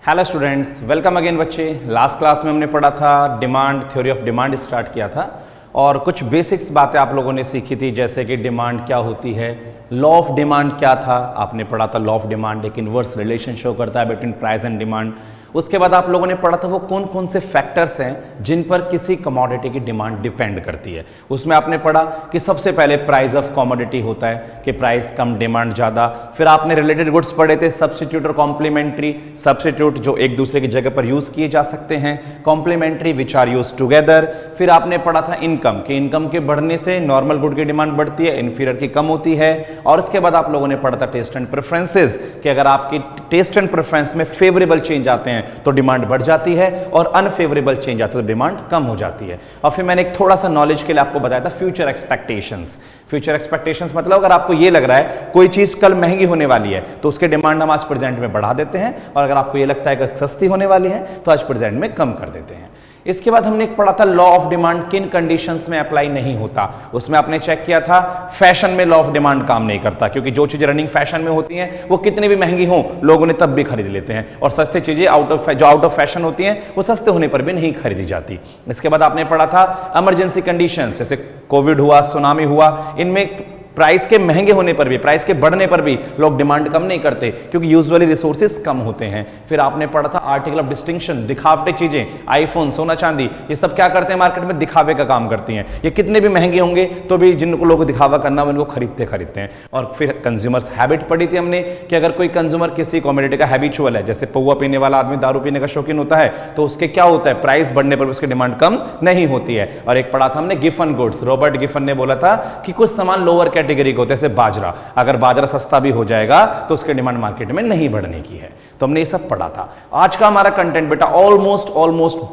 Hello students, welcome again बच्चे। Last class में हमने पढ़ा था demand, theory of demand start किया था और कुछ बेसिक्स बातें आप लोगों ने सीखी थी, जैसे कि डिमांड क्या होती है, लॉ ऑफ डिमांड क्या था, आपने पढ़ा था लॉ ऑफ डिमांड एक इनवर्स रिलेशन शो करता है बिटवीन प्राइस एंड डिमांड। उसके बाद आप लोगों ने पढ़ा था वो कौन कौन से फैक्टर्स हैं जिन पर किसी कमोडिटी की डिमांड डिपेंड करती है। उसमें आपने पढ़ा कि सबसे पहले प्राइस ऑफ कमोडिटी होता है कि प्राइस कम डिमांड ज़्यादा। फिर आपने रिलेटेड गुड्स पढ़े थे, सब्स्टिट्यूट और कॉम्प्लीमेंट्री। सब्स्टिट्यूट जो एक दूसरे की जगह पर यूज़ किए जा सकते हैं, complementary which are use together. फिर आपने पढ़ा था इनकम कि इनकम के बढ़ने से नॉर्मल गुड की डिमांड बढ़ती है, इन्फीरियर की कम होती है। और उसके बाद आप लोगों ने पढ़ा था टेस्ट एंड प्रेफरेंसेस कि अगर आपकी टेस्ट एंड प्रेफरेंस में फेवरेबल चेंज आते हैं तो डिमांड बढ़ जाती है और अनफेवरेबल चेंज आता है तो डिमांड कम हो जाती है। और फिर मैंने एक थोड़ा सा नॉलेज के लिए आपको बताया था फ्यूचर एक्सपेक्टेशंस। फ्यूचर एक्सपेक्टेशंस मतलब अगर आपको ये लग रहा है कोई चीज कल महंगी होने वाली है तो उसके डिमांड हम आज प्रेजेंट में बढ़ा देते हैं, और अगर आपको ये लगता है कि सस्ती होने वाली है तो आज प्रेजेंट में कम कर देते हैं। इसके बाद हमने एक पढ़ा था लॉ ऑफ डिमांड किन कंडीशंस में अप्लाई नहीं होता। उसमें आपने चेक किया था फैशन में लॉ ऑफ डिमांड काम नहीं करता, क्योंकि जो चीजें रनिंग फैशन में होती हैं वो कितनी भी महंगी हो लोगों ने तब भी खरीद लेते हैं, और सस्ती चीजें जो आउट ऑफ फैशन होती हैं वो सस्ते होने पर भी नहीं खरीदी जाती। इसके बाद आपने पढ़ा था इमरजेंसी कंडीशंस, जैसे कोविड हुआ, सुनामी हुआ, इनमें प्राइस के महंगे होने पर भी, प्राइस के बढ़ने पर भी लोग डिमांड कम नहीं करते क्योंकि यूजुअली रिसोर्सेज कम होते हैं। फिर आपने पढ़ा था आर्टिकल ऑफ डिस्टिंक्शन, दिखावटे चीजें, आईफोन, सोना चांदी, ये सब क्या करते हैं मार्केट में, दिखावे का काम करती हैं। ये कितने भी महंगे होंगे तो भी जिनको लोगों को दिखावा करना है उनको खरीदते हैं। और फिर कंज्यूमर्स हैबिट पढ़ी थी हमने कि अगर कोई कंज्यूमर किसी कमोडिटी का हैबिचुअल है, जैसे पौवा पीने वाला आदमी दारू पीने का शौकीन होता है, तो उसके क्या होता है, प्राइस बढ़ने पर उसकी डिमांड कम नहीं होती है। और एक पढ़ा था हमने गिफन गुड्स, रॉबर्ट गिफन ने बोला था कि कुछ सामान लोअर कैटेगरी के होते हैं, जैसे बाजरा, अगर बाजरा सस्ता भी हो जाएगा तो उसकी डिमांड मार्केट में नहीं बढ़ने की है। तो हमने ये सब पढ़ा था। आज का हमारा कंटेंट बेटा ऑलमोस्ट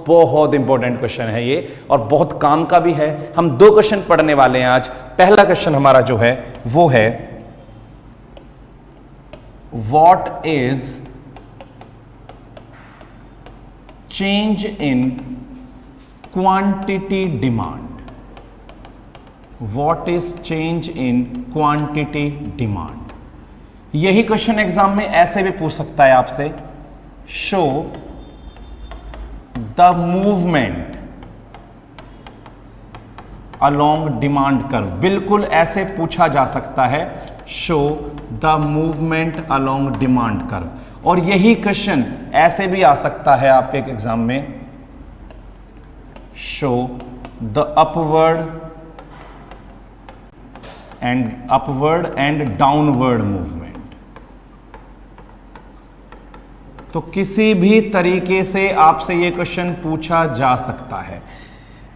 बहुत इंपॉर्टेंट क्वेश्चन है ये, और बहुत काम का भी है। हम दो क्वेश्चन पढ़ने वाले हैं आज। पहला क्वेश्चन हमारा जो है वो है what is change in quantity demand. What is change in quantity demand? यही क्वेश्चन एग्जाम में ऐसे भी पूछ सकता है आपसे, show the movement along demand curve. बिल्कुल ऐसे पूछा जा सकता है, show the movement along demand curve. और यही क्वेश्चन ऐसे भी आ सकता है आपके एग्जाम में, show the upward and downward movement. तो किसी भी तरीके से आपसे यह क्वेश्चन पूछा जा सकता है।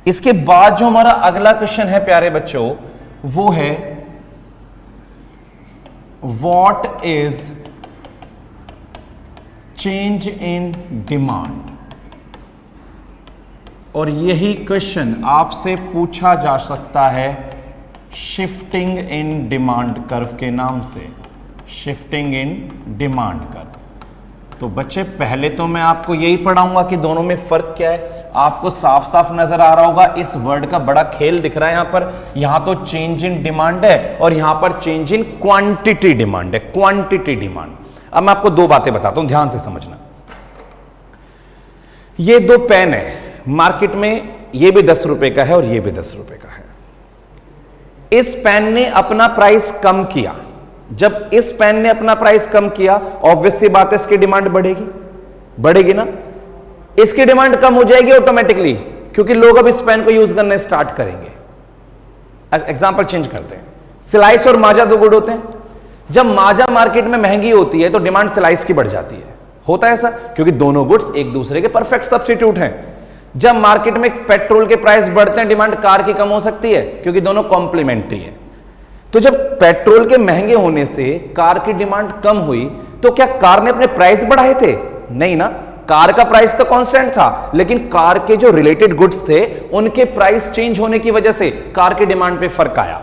इसके बाद जो हमारा अगला क्वेश्चन है प्यारे बच्चों, वो है what is change in demand. और यही क्वेश्चन आपसे पूछा जा सकता है शिफ्टिंग इन डिमांड कर्व के नाम से, शिफ्टिंग इन डिमांड कर्व। तो बच्चे पहले तो मैं आपको यही पढ़ाऊंगा कि दोनों में फर्क क्या है। आपको साफ साफ नजर आ रहा होगा, इस वर्ड का बड़ा खेल दिख रहा है। यहां पर, यहां तो चेंज इन डिमांड है और यहां पर चेंज इन क्वांटिटी डिमांड है, क्वांटिटी डिमांड। अब मैं आपको दो बातें बताता हूं, ध्यान से समझना। ये दो पेन है मार्केट में, ये भी 10 रुपए का है और ये भी 10 रुपए का है। इस पेन ने अपना प्राइस कम किया। जब इस पेन ने अपना प्राइस कम किया, ऑब्वियस सी बात है इसकी डिमांड बढ़ेगी ना। इसकी डिमांड कम हो जाएगी ऑटोमेटिकली, क्योंकि लोग अब इस पेन को यूज करने स्टार्ट करेंगे। एग्जांपल चेंज करते हैं, स्लाइस और माजा दो गुड होते हैं। जब माजा मार्केट में महंगी होती है तो डिमांड स्लाइस की बढ़ जाती है। होता है ऐसा क्योंकि दोनों गुड्स एक दूसरे के परफेक्ट सब्स्टिट्यूट हैं। जब मार्केट में पेट्रोल के प्राइस बढ़ते हैं, डिमांड कार की कम हो सकती है क्योंकि दोनों कॉम्प्लीमेंट्री है। तो जब पेट्रोल के महंगे होने से कार की डिमांड कम हुई तो क्या कार ने अपने प्राइस बढ़ाए थे? नहीं ना, कार का प्राइस तो कांस्टेंट था, लेकिन कार के जो रिलेटेड गुड्स थे उनके प्राइस चेंज होने की वजह से कार की डिमांड पे फर्क आया।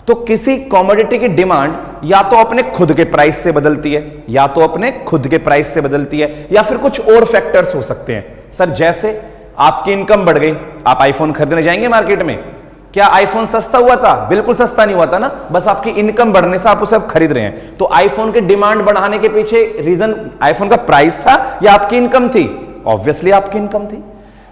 तो किसी कमोडिटी की डिमांड या तो अपने खुद के प्राइस से बदलती है, या तो अपने खुद के प्राइस से बदलती है, या फिर कुछ और फैक्टर्स हो सकते हैं। सर जैसे आपकी इनकम बढ़ गई, आप आईफोन खरीदने जाएंगे मार्केट में, क्या आईफोन सस्ता हुआ था? बिल्कुल सस्ता नहीं हुआ था ना, बस आपकी इनकम बढ़ने से आप उसे अब खरीद रहे हैं। तो आईफोन के डिमांड बढ़ाने के पीछे रीजन आईफोन का प्राइस था या आपकी इनकम थी? ऑब्वियसली आपकी इनकम थी।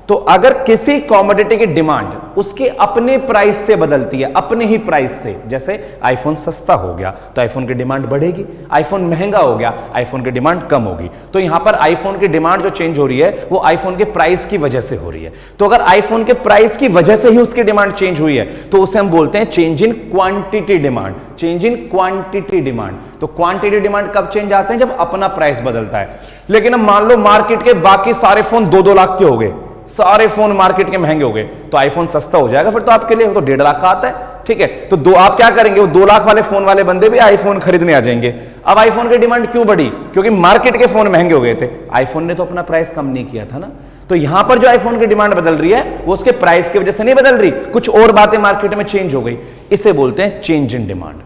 तो अगर किसी कॉमोडिटी की डिमांड उसके अपने प्राइस से बदलती है, अपने ही प्राइस से, जैसे आईफोन सस्ता हो गया तो आईफोन की डिमांड बढ़ेगी, आईफोन महंगा हो गया आईफोन की डिमांड कम होगी। तो यहां पर आईफोन की डिमांड जो चेंज हो रही है वो आईफोन के प्राइस की वजह से हो रही है। तो अगर आईफोन के प्राइस की वजह से ही उसकी डिमांड चेंज हुई है तो उसे हम बोलते हैं change in quantity demand. Change in quantity demand. तो क्वांटिटी डिमांड कब चेंज आते हैं? जब अपना प्राइस बदलता है। लेकिन अब मान लो मार्केट के बाकी सारे फोन 2-2 लाख के हो गए, सारे फोन मार्केट के महंगे हो गए, तो आईफोन सस्ता हो जाएगा फिर तो आपके लिए, तो 1.5 लाख का आता है। ठीक है, तो दो आप क्या करेंगे, वो 2 लाख वाले फोन वाले बंदे भी आईफोन खरीदने आ जाएंगे। अब आईफोन की डिमांड क्यों बढ़ी? क्योंकि मार्केट के फोन महंगे हो गए थे, आईफोन ने तो अपना प्राइस कम नहीं किया था ना। तो यहां पर जो आईफोन की डिमांड बदल रही है वो उसके प्राइस की वजह से नहीं बदल रही, कुछ और बातें मार्केट में चेंज हो गई। इसे बोलते हैं चेंज इन डिमांड।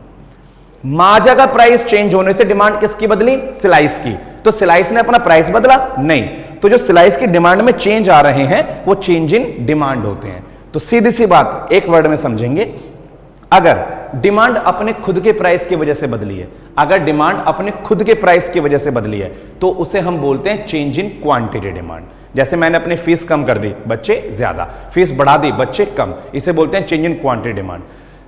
माजा का प्राइस चेंज होने से डिमांड किसकी बदली? स्लाइस की। तो स्लाइस ने अपना प्राइस बदला? नहीं। तो जो स्लाइस की डिमांड में चेंज आ रहे हैं वो चेंज इन डिमांड होते हैं। तो सीधी सी बात एक वर्ड में समझेंगे, अगर डिमांड अपने खुद के प्राइस की वजह से बदली है, अगर डिमांड अपने खुद के प्राइस की वजह से बदली है तो उसे हम बोलते हैं चेंज इन क्वांटिटी डिमांड। जैसे मैंने अपनी फीस कम कर दी, बच्चे ज्यादा, फीस बढ़ा दी, बच्चे कम, इसे बोलते हैं चेंज इन क्वांटिटी डिमांड।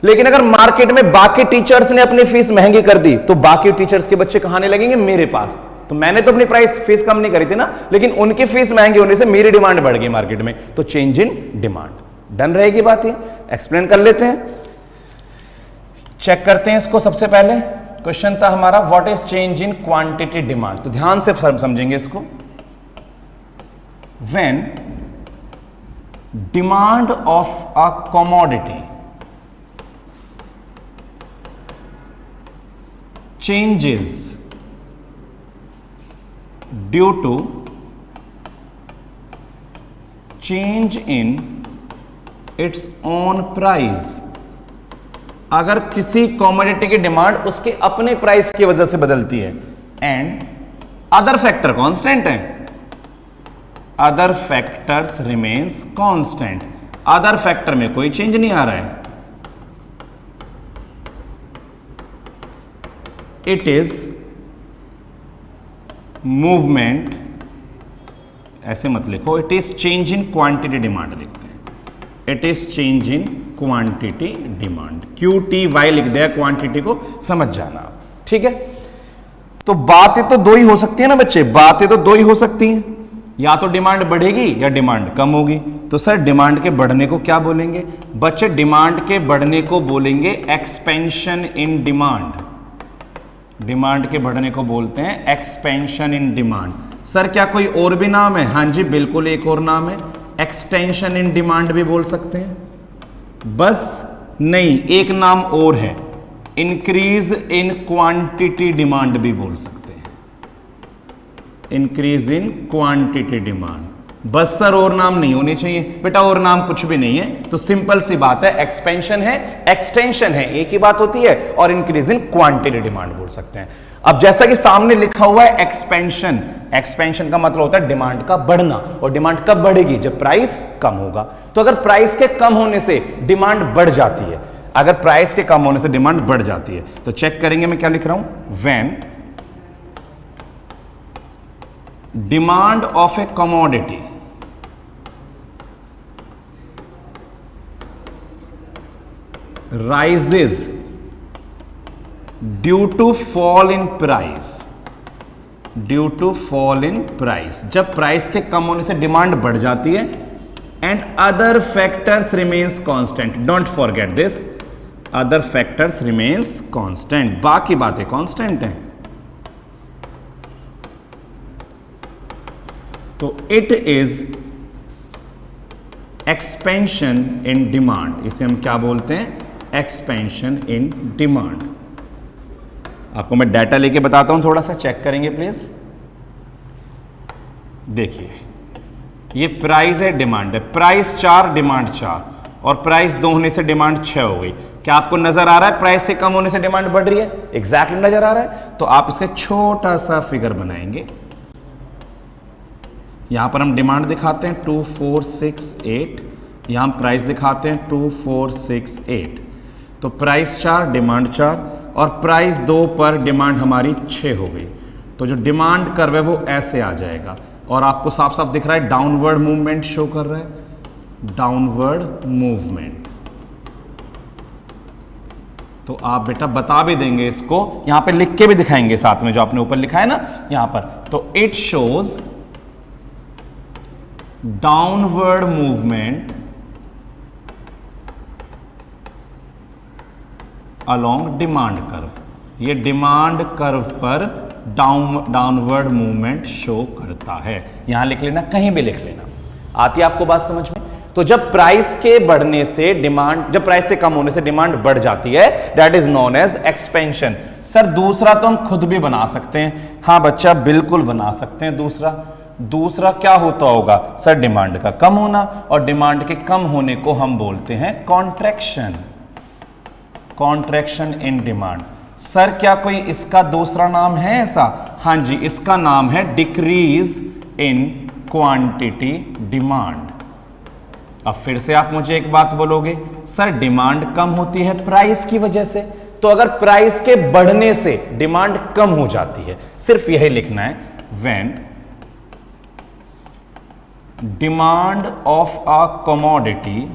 लेकिन अगर मार्केट में बाकी टीचर्स ने अपनी फीस महंगी कर दी तो बाकी टीचर्स के बच्चे कहां आने लगेंगे? मेरे पास। तो मैंने तो अपनी प्राइस फीस कम नहीं करी थी ना, लेकिन उनकी फीस महंगी होने से मेरी डिमांड बढ़ गई मार्केट में, तो चेंज इन डिमांड। डन रहेगी बात? ये एक्सप्लेन कर लेते हैं, चेक करते हैं इसको। सबसे पहले क्वेश्चन था हमारा what is change in quantity demand, तो ध्यान से समझेंगे इसको। When demand of a commodity changes due to change in its own price। अगर किसी कमोडिटी की डिमांड उसके अपने प्राइस की वजह से बदलती है एंड अदर फैक्टर कांस्टेंट है, other factors remains constant, other factor में कोई चेंज नहीं आ रहा है, इट इज मूवमेंट, ऐसे मत लिखो, it is change in quantity demand लिखते हैं, it is change in quantity demand. QTY लिख दिया, क्वांटिटी को समझ जाना। ठीक है, तो बातें तो दो ही हो सकती है ना बच्चे, बातें तो दो ही हो सकती हैं, या तो डिमांड बढ़ेगी या डिमांड कम होगी। तो सर डिमांड के बढ़ने को क्या बोलेंगे बच्चे? डिमांड के बढ़ने को बोलेंगे एक्सपेंशन इन डिमांड। डिमांड के बढ़ने को बोलते हैं एक्सपेंशन इन डिमांड। सर क्या कोई और भी नाम है? हाँ जी बिल्कुल, एक और नाम है, एक्सटेंशन इन डिमांड भी बोल सकते हैं। बस नहीं, एक नाम और है, इंक्रीज इन क्वांटिटी डिमांड भी बोल सकते हैं, इंक्रीज इन क्वांटिटी डिमांड। बस सर और नाम नहीं होने चाहिए बेटा, और नाम कुछ भी नहीं है। तो सिंपल सी बात है, एक्सपेंशन है, एक्सटेंशन है, एक ही बात होती है, और इंक्रीज इन क्वांटिटी डिमांड बोल सकते हैं। अब जैसा कि सामने लिखा हुआ है एक्सपेंशन, एक्सपेंशन का मतलब होता है डिमांड का बढ़ना, और डिमांड कब बढ़ेगी? जब प्राइस कम होगा। तो अगर प्राइस के कम होने से डिमांड बढ़ जाती है, अगर प्राइस के कम होने से डिमांड बढ़ जाती है, तो चेक करेंगे मैं क्या लिख रहा हूं, when demand of A commodity rises due to fall in price, due to fall in price, जब प्राइस के कम होने से डिमांड बढ़ जाती है, and other factors remains constant, don't forget this, other factors remains constant, बाकी बातें कांस्टेंट हैं। तो it is expansion in demand, इसे हम क्या बोलते हैं? Expansion in demand. आपको मैं डाटा लेके बताता हूं, थोड़ा सा चेक करेंगे प्लीज। देखिए ये प्राइस है, डिमांड है, प्राइस 4 डिमांड 4, और प्राइस 2 होने से डिमांड 6 हो गई। क्या आपको नजर आ रहा है प्राइस से कम होने से डिमांड बढ़ रही है? एग्जैक्टली नजर आ रहा है। तो आप इसका छोटा सा फिगर बनाएंगे, यहां पर हम डिमांड दिखाते हैं 2, 4, 6, 8, यहाँ हम प्राइस दिखाते हैं 2468, तो प्राइस 4 डिमांड 4 और प्राइस 2 पर डिमांड हमारी 6 हो गई। तो जो डिमांड कर्व है वो ऐसे आ जाएगा और आपको साफ साफ दिख रहा है डाउनवर्ड मूवमेंट शो कर रहा है, डाउनवर्ड मूवमेंट। तो आप बेटा बता भी देंगे इसको, यहां पे लिख के भी दिखाएंगे साथ में जो आपने ऊपर लिखा है ना यहां पर। तो it shows downward movement along demand curve. ये डिमांड कर्व पर डाउनवर्ड मूवमेंट शो करता है। यहां लिख लेना, कहीं भी लिख लेना। आती है आपको बात समझ में? तो जब प्राइस के बढ़ने से डिमांड, जब प्राइस से कम होने से डिमांड बढ़ जाती है, that is known as expansion. Sir दूसरा तो हम खुद भी बना सकते हैं। हाँ बच्चा बिल्कुल बना सकते हैं। दूसरा क्या होता होगा सर? डिमांड का कम होना, और डिमांड के कम होने को हम बोलते हैं contraction, contraction in demand. Sir क्या कोई इसका दूसरा नाम है ऐसा? हाँ जी, इसका नाम है डिक्रीज इन क्वांटिटी डिमांड। अब फिर से आप मुझे एक बात बोलोगे, सर डिमांड कम होती है प्राइस की वजह से, तो अगर प्राइस के बढ़ने से डिमांड कम हो जाती है, सिर्फ यही लिखना है, when demand of a commodity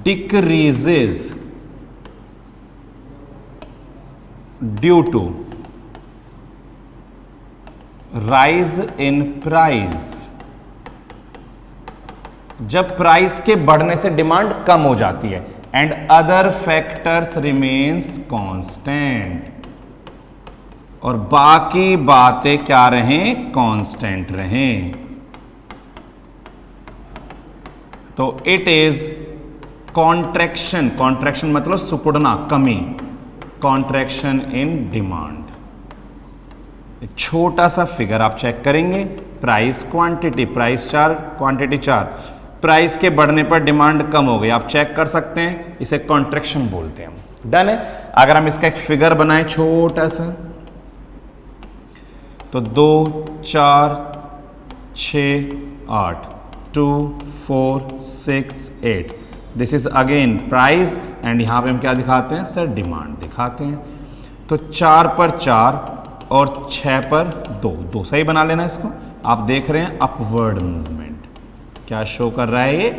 decreases due to rise in price। जब प्राइस के बढ़ने से डिमांड कम हो जाती है and other factors remains constant, और बाकी बातें क्या रहें? कांस्टेंट रहें। तो इट इज कॉन्ट्रैक्शन, कॉन्ट्रैक्शन मतलब सिकुड़ना, कमी, कॉन्ट्रैक्शन इन डिमांड। छोटा सा फिगर आप चेक करेंगे, price quantity, price 4 quantity 4, price के बढ़ने पर डिमांड कम हो गई, आप चेक कर सकते हैं, इसे कॉन्ट्रैक्शन बोलते हैं हम। डन है? अगर हम इसका एक फिगर बनाएं छोटा सा, तो 2 4 6 8 2 4 6 8, this is again price and यहां पे हम क्या दिखाते हैं सर? डिमांड दिखाते हैं। तो 4 पर 4 और 6 पर 2 सही बना लेना इसको। आप देख रहे हैं अपवर्ड मूवमेंट, क्या शो कर रहा है ये?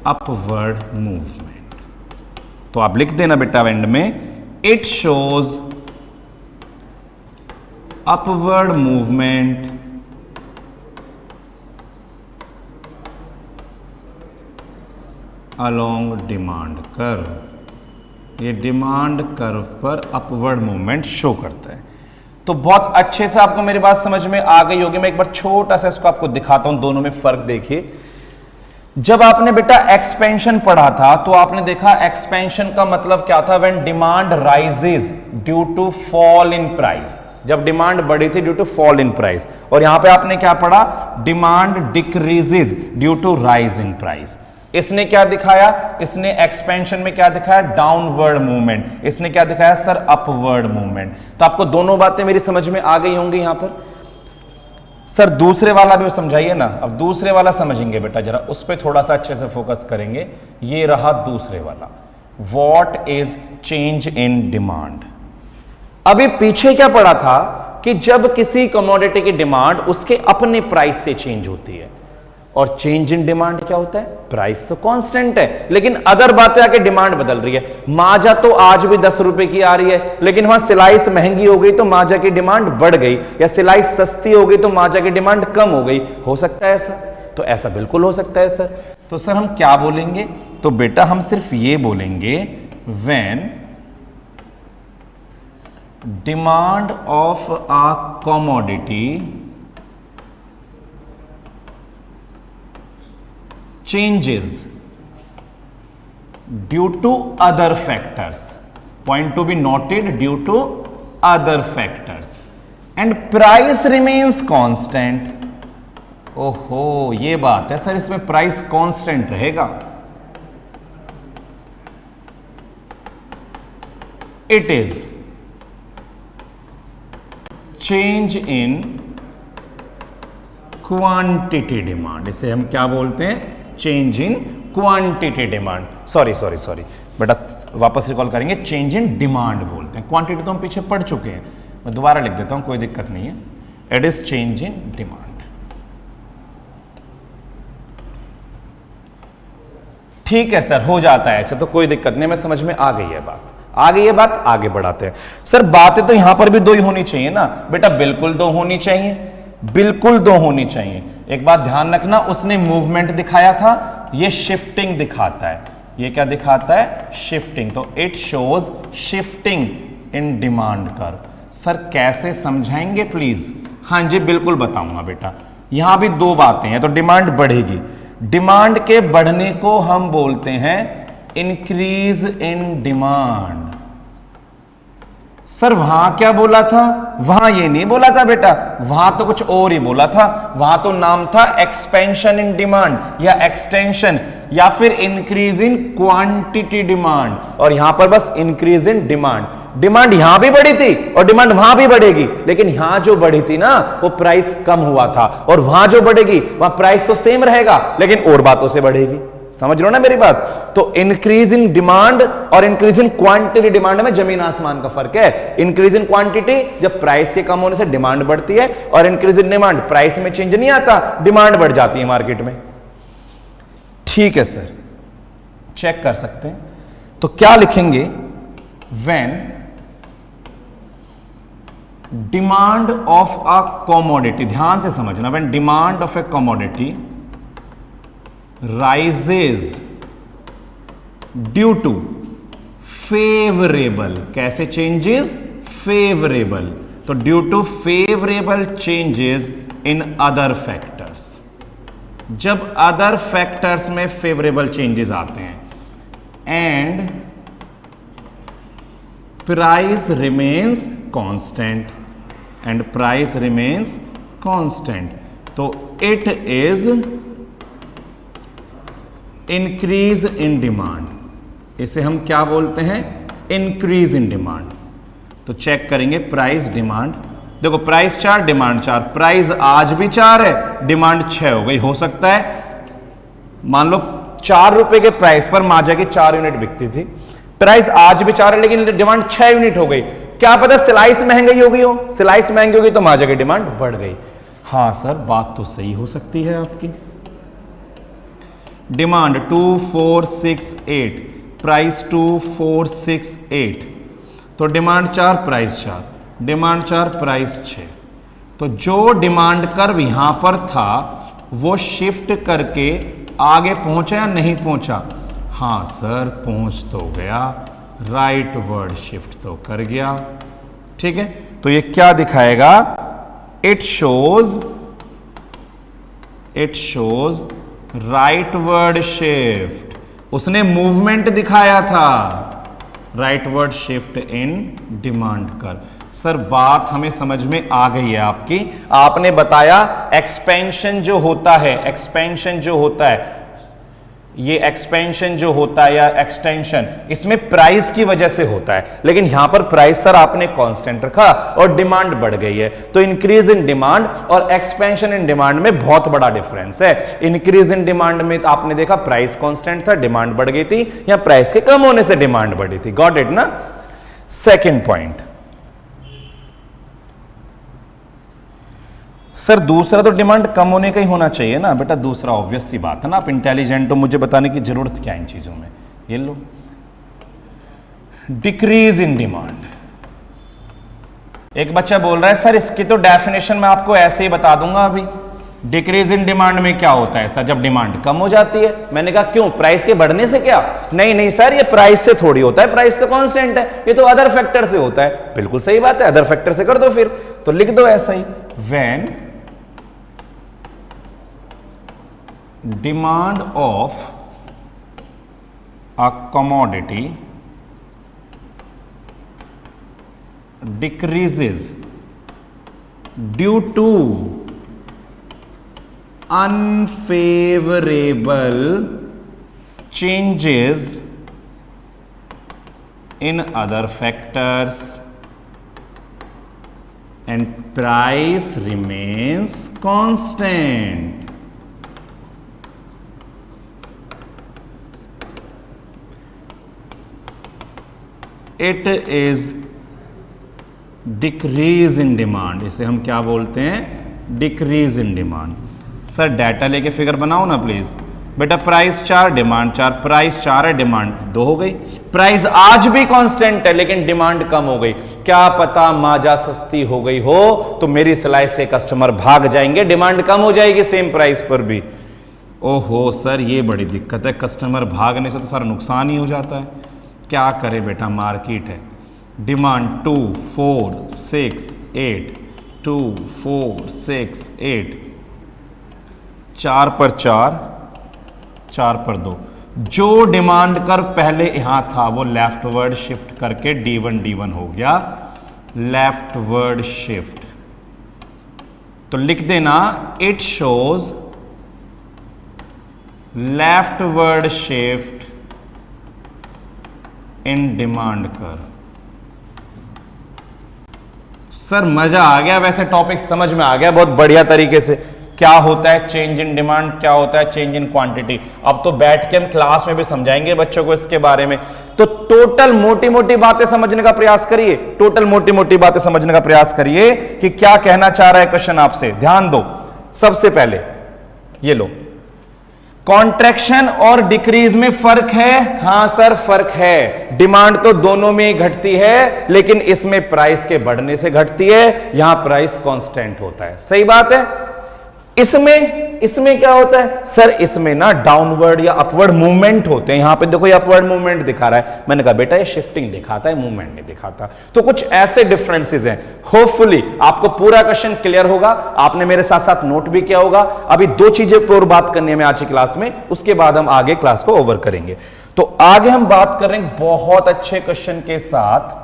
Upward movement. तो आप लिख देना बेटा एंड में, it shows upward movement along demand curve. ये डिमांड कर्व पर अपवर्ड मूवमेंट शो करता है। तो बहुत अच्छे से आपको मेरी बात समझ में आ गई होगी। मैं एक बार छोटा सा इसको आपको दिखाता हूं, दोनों में फर्क देखिए। जब आपने बेटा एक्सपेंशन पढ़ा था तो आपने देखा एक्सपेंशन का मतलब क्या था? When demand rises due to fall in price, जब डिमांड बढ़ी थी due to fall in price. और यहां पे आपने क्या पढ़ा? Demand decreases due to rise in price. इसने क्या दिखाया? इसने एक्सपेंशन में क्या दिखाया? Downward movement. इसने क्या दिखाया सर? Upward movement. तो आपको दोनों बातें मेरी समझ में आ गई होंगी यहां पर। सर दूसरे वाला भी समझाइए ना। अब दूसरे वाला समझेंगे बेटा, जरा उस पर थोड़ा सा अच्छे से फोकस करेंगे। ये रहा दूसरे वाला, what is change in demand. अभी पीछे क्या पढ़ा था कि जब किसी कमोडिटी की डिमांड उसके अपने प्राइस से चेंज होती है, और चेंज इन डिमांड क्या होता है? प्राइस तो कांस्टेंट है, लेकिन अदर बातें आके डिमांड बदल रही है। माजा तो आज भी 10 रुपए की आ रही है, लेकिन वहां सिलाई महंगी हो गई तो माजा की डिमांड बढ़ गई, या सिलाई सस्ती हो गई तो माजा की डिमांड कम हो गई। हो सकता है ऐसा? तो ऐसा बिल्कुल हो सकता है सर। तो सर हम क्या बोलेंगे? तो बेटा हम सिर्फ ये बोलेंगे, when demand of a commodity changes due to other factors, point to be noted, due to other factors, and price remains constant। ओहो ये बात है सर, इसमें प्राइस कांस्टेंट रहेगा। It is change in quantity demand, इसे हम क्या बोलते हैं, change in quantity demand, sorry बेटा वापस रिकॉल करेंगे, चेंज इन डिमांड बोलते हैं, क्वांटिटी तो हम पीछे पढ़ चुके हैं, मैं दोबारा लिख देता हूं, कोई दिक्कत नहीं है, it is change in demand. ठीक है सर, हो जाता है ऐसे तो कोई दिक्कत नहीं, मैं समझ में आ गई है बात, आ गई है बात, आगे बढ़ाते हैं। सर बातें तो यहां पर भी दो ही होनी चाहिए ना बेटा, बिल्कुल दो होनी चाहिए, बिल्कुल दो होनी चाहिए। एक बात ध्यान रखना, उसने मूवमेंट दिखाया था, ये शिफ्टिंग दिखाता है, ये क्या दिखाता है, शिफ्टिंग, तो it shows shifting in demand curve. Sir कैसे समझाएंगे प्लीज? हाँ जी बिल्कुल बताऊंगा बेटा, यहां भी दो बातें हैं, तो डिमांड बढ़ेगी, डिमांड के बढ़ने को हम बोलते हैं इंक्रीज इन डिमांड। सर वहां क्या बोला था, वहां ये नहीं बोला था बेटा, वहां तो कुछ और ही बोला था, वहां तो नाम था एक्सपेंशन इन डिमांड या एक्सटेंशन या फिर इंक्रीज इन क्वांटिटी डिमांड, और यहां पर बस इंक्रीज इन डिमांड। डिमांड यहां भी बढ़ी थी और डिमांड वहां भी बढ़ेगी, लेकिन यहां जो बढ़ी थी ना वो प्राइस कम हुआ था, और वहां जो बढ़ेगी वहां प्राइस तो सेम रहेगा लेकिन और बातों से बढ़ेगी। समझ लो ना मेरी बात? तो इंक्रीज इन डिमांड और इंक्रीज इन क्वांटिटी डिमांड में जमीन आसमान का फर्क है। इंक्रीज इन क्वांटिटी जब प्राइस के कम होने से डिमांड बढ़ती है, और इंक्रीज इन डिमांड प्राइस में चेंज नहीं आता, डिमांड बढ़ जाती है मार्केट में। ठीक है सर, चेक कर सकते हैं, तो क्या लिखेंगे, when demand of a commodity, ध्यान से समझना, when demand of A commodity rises due to favorable, कैसे changes, favorable, तो due to favorable changes in other factors, जब other factors में favorable changes आते हैं and price remains constant, and price remains constant, तो it is increase in demand, इसे हम क्या बोलते हैं, इंक्रीज इन डिमांड। तो चेक करेंगे प्राइस डिमांड, देखो प्राइस 4 डिमांड 4, प्राइस आज भी 4 है, डिमांड 6 हो गई। हो सकता है मान लो 4 रुपए के प्राइस पर माजा की 4 यूनिट बिकती थी, प्राइस आज भी 4 है लेकिन डिमांड 6 यूनिट हो गई, क्या पता सिलाइस महंगी हो गई हो, सिलाइस महंगी हो गई तो माजा की डिमांड बढ़ गई। हाँ सर बात तो सही हो सकती है आपकी। डिमांड 2468, प्राइस 2468, तो डिमांड 4 प्राइस 4, डिमांड 4 प्राइस 6, तो जो डिमांड कर्व यहां पर था वो शिफ्ट करके आगे पहुंचा या नहीं पहुंचा? हाँ सर पहुंच तो गया, राइट वर्ड शिफ्ट तो कर गया। ठीक है, तो ये क्या दिखाएगा, it shows right word shift, उसने मूवमेंट दिखाया था, right word shift in demand curve. Sir बात हमें समझ में आ गई है आपकी, आपने बताया एक्सपेंशन जो होता है, एक्सपेंशन जो होता है, ये एक्सपेंशन जो होता है या एक्सटेंशन, इसमें प्राइस की वजह से होता है, लेकिन यहां पर प्राइस सर आपने कांस्टेंट रखा और डिमांड बढ़ गई है, तो इंक्रीज इन डिमांड और एक्सपेंशन इन डिमांड में बहुत बड़ा डिफरेंस है। इंक्रीज इन डिमांड में तो आपने देखा प्राइस कांस्टेंट था, डिमांड बढ़ गई थी, या प्राइस के कम होने से डिमांड बढ़ी थी। गॉट इट ना? सेकेंड पॉइंट सर, दूसरा तो डिमांड कम होने का ही होना चाहिए ना बेटा, दूसरा ऑब्वियस सी बात है ना, आप इंटेलिजेंट हो, मुझे बताने की जरूरत क्या इन चीजों में। ये लो, डिक्रीज इन डिमांड। एक बच्चा बोल रहा है सर इसकी तो डेफिनेशन मैं आपको ऐसे ही बता दूंगा अभी, डिक्रीज इन डिमांड में क्या होता है सर, जब डिमांड कम हो जाती है। मैंने कहा क्यों, प्राइस के बढ़ने से क्या? नहीं सर ये प्राइस से थोड़ी होता है, प्राइस तो कांस्टेंट है, ये तो अदर फैक्टर से होता है। बिल्कुल सही बात है, अदर फैक्टर से कर दो फिर, तो लिख दो ऐसा ही, when demand of a commodity decreases due to unfavorable changes in other factors, and price remains constant. It is decrease in demand. इसे हम क्या बोलते हैं? Decrease in demand. Sir data लेके फिगर बनाओ ना प्लीज। बेटा प्राइस 4 डिमांड 4, प्राइस 4 है डिमांड 2 हो गई। प्राइस आज भी कांस्टेंट है लेकिन डिमांड कम हो गई। क्या पता माजा सस्ती हो गई हो तो मेरी सिलाई से कस्टमर भाग जाएंगे, डिमांड कम हो जाएगी सेम प्राइस पर भी। ओहो सर ये बड़ी दिक्कत है, कस्टमर भागने से तो सारा नुकसान ही हो जाता है। क्या करे बेटा, मार्केट है। डिमांड 2 4 6 8 2 4 6 8, 4 पर 4 4 पर 2। जो डिमांड कर्व पहले यहां था वो लेफ्टवर्ड शिफ्ट करके D1 हो गया, लेफ्टवर्ड शिफ्ट। तो लिख देना it shows leftward shift in demand curve. Sir मजा आ गया, वैसे टॉपिक समझ में आ गया बहुत बढ़िया तरीके से। क्या होता है चेंज इन डिमांड, क्या होता है चेंज इन क्वांटिटी। अब तो बैठ के हम क्लास में भी समझाएंगे बच्चों को इसके बारे में। तो टोटल मोटी मोटी बातें समझने का प्रयास करिए, टोटल मोटी मोटी बातें समझने का प्रयास करिए कि क्या कहना चाह रहा है क्वेश्चन आपसे। ध्यान दो, सबसे पहले ये लो, कॉन्ट्रैक्शन और डिक्रीज में फर्क है। हां सर फर्क है, डिमांड तो दोनों में ही घटती है लेकिन इसमें प्राइस के बढ़ने से घटती है, यहां प्राइस कांस्टेंट होता है। सही बात है। इसमें क्या होता है सर, इसमें ना डाउनवर्ड या अपवर्ड मूवमेंट होते हैं। यहां पे देखो ये अपवर्ड मूवमेंट दिखा रहा है, मैंने कहा बेटा ये शिफ्टिंग दिखाता है, मूवमेंट नहीं दिखाता। तो कुछ ऐसे डिफरेंसेस हैं। होपफुली आपको पूरा क्वेश्चन क्लियर होगा, आपने मेरे साथ साथ नोट भी किया होगा। अभी 2 चीजें और बात करनी है मैं आज की क्लास में, उसके बाद हम आगे क्लास को ओवर करेंगे। तो आगे हम बात करेंगे बहुत अच्छे क्वेश्चन के साथ,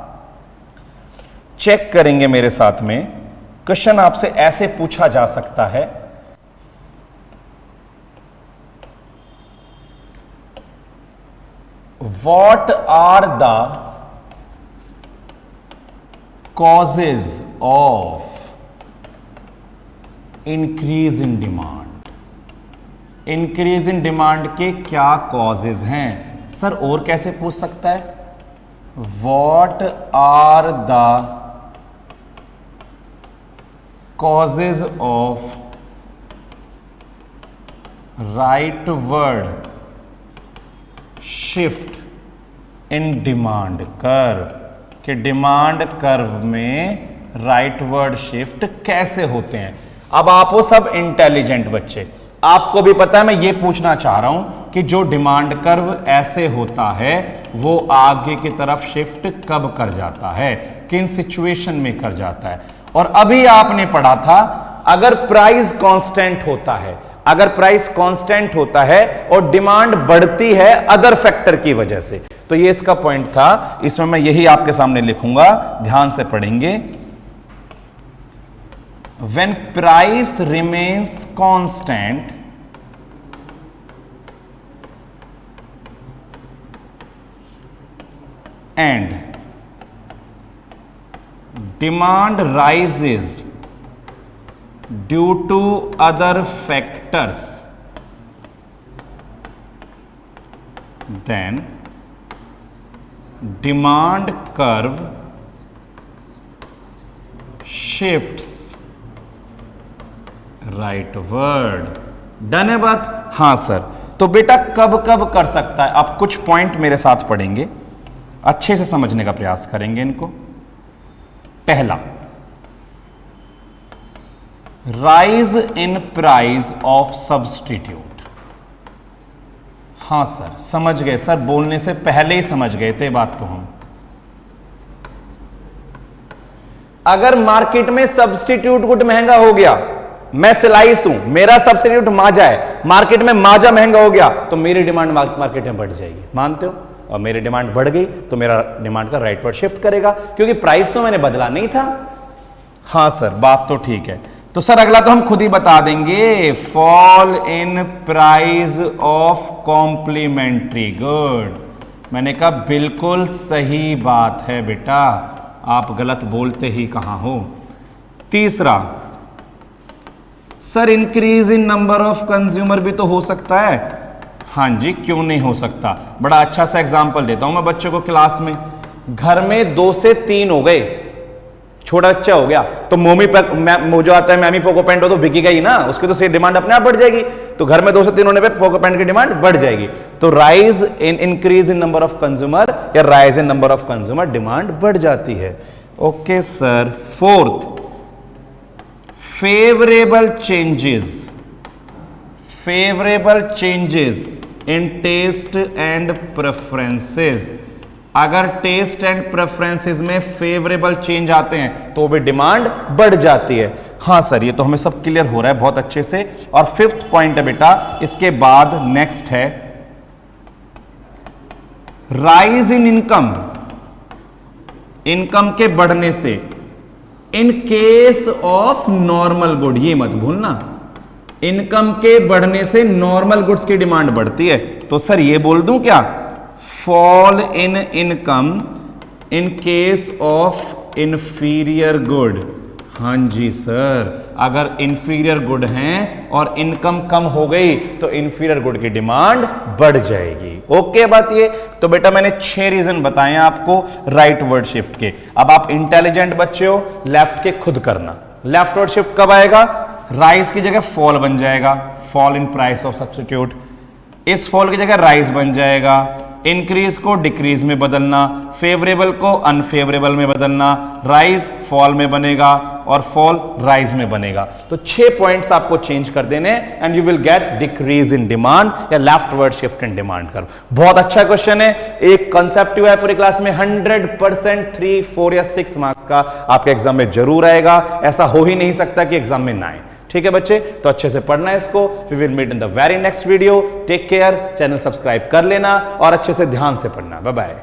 चेक करेंगे मेरे साथ में। क्वेश्चन आपसे ऐसे पूछा जा सकता है, what are the causes of increase in demand? Increase in demand के क्या कॉजेज हैं सर? और कैसे पूछ सकता है, what are the causes of rightward shift in demand curve, कि डिमांड कर्व में राइटवर्ड शिफ्ट कैसे होते हैं। अब आप हो सब इंटेलिजेंट बच्चे, आपको भी पता है मैं ये पूछना चाह रहा हूं कि जो डिमांड कर्व ऐसे होता है वो आगे की तरफ शिफ्ट कब कर जाता है, किन सिचुएशन में कर जाता है। और अभी आपने पढ़ा था अगर प्राइस कांस्टेंट होता है, अगर प्राइस कांस्टेंट होता है और डिमांड बढ़ती है अदर फैक्टर की वजह से, तो ये इसका पॉइंट था। इसमें मैं यही आपके सामने लिखूंगा, ध्यान से पढ़ेंगे। When price remains constant and demand rises due to other factors, then demand curve shifts rightward। Done है बात? हां सर। तो बेटा कब कब कर सकता है, आप कुछ पॉइंट मेरे साथ पढ़ेंगे, अच्छे से समझने का प्रयास करेंगे इनको। पहला, rise in price of substitute. हां सर समझ गए सर, बोलने से पहले ही समझ गए थे बात तो हम। अगर मार्केट में सब्सटीट्यूट गुड महंगा हो गया, मैं सिलाइस हूं, मेरा सब्सटीट्यूट माजा है, मार्केट में माजा महंगा हो गया तो मेरी डिमांड मार्केट में बढ़ जाएगी, मानते हो? और मेरी डिमांड बढ़ गई तो मेरा डिमांड का राइटवर्ड शिफ्ट करेगा, क्योंकि प्राइस तो मैंने बदला नहीं था। हां सर बात तो ठीक है। तो सर अगला तो हम खुद ही बता देंगे, fall in price of complementary good. मैंने कहा बिल्कुल सही बात है बेटा, आप गलत बोलते ही कहां हो। तीसरा, sir increase in number of consumer भी तो हो सकता है। हाँ जी, क्यों नहीं हो सकता। बड़ा अच्छा सा एग्जांपल देता हूं मैं बच्चों को। क्लास में घर में 2 से 3 हो गए, छोटा बच्चा हो गया तो मोमी पे जो आता है मैमी पोको पैंट, तो बिकेगा ही ना, उसकी तो डिमांड अपने आप बढ़ जाएगी। तो घर में 2 से 3 होने पे पोको पैंट की डिमांड बढ़ जाएगी। तो rise in increase in number of consumer या rise in number of consumer, demand बढ़ जाती है। Okay sir. Fourth, favourable changes in taste and preferences. अगर टेस्ट एंड प्रेफरेंसेस में फेवरेबल चेंज आते हैं तो भी डिमांड बढ़ जाती है। हाँ सर, ये तो हमें सब क्लियर हो रहा है बहुत अच्छे से। और 5th पॉइंट है बेटा, इसके बाद नेक्स्ट है राइज इन इनकम के बढ़ने से in case of normal good. ये मत भूलना, इनकम के बढ़ने से नॉर्मल गुड्स की डिमांड बढ़ती है। तो सर ये बोल दूं क्या, fall in income in case of inferior good. हाँ जी सर, अगर इंफीरियर गुड हैं और इनकम कम हो गई तो इंफीरियर गुड की डिमांड बढ़ जाएगी। ओके बात ये। तो बेटा मैंने 6 रीजन बताए आपको राइट वर्ड शिफ्ट के। अब आप इंटेलिजेंट बच्चे हो, लेफ्ट के खुद करना। लेफ्ट वर्ड शिफ्ट कब आएगा, राइज की जगह फॉल बन जाएगा, fall in price of substitute. इस फॉल की जगह राइज बन जाएगा। इंक्रीज को डिक्रीज में बदलना, फेवरेबल को अनफेवरेबल में बदलना, राइज फॉल में बनेगा और फॉल राइज में बनेगा। तो 6 पॉइंट्स आपको चेंज कर देने and you will get decrease in demand या leftward shift in demand कर। बहुत अच्छा क्वेश्चन है, एक कंसेप्टिव है पूरी क्लास में। 100% 3, 4 या 6 मार्क्स का आपके एग्जाम में जरूर आएगा। ऐसा हो ही नहीं सकता कि एग्जाम में ना आए। ठीक है बच्चे, तो अच्छे से पढ़ना है इसको। We will meet in the very next video. Take care, channel subscribe कर लेना और अच्छे से ध्यान से पढ़ना। Bye bye.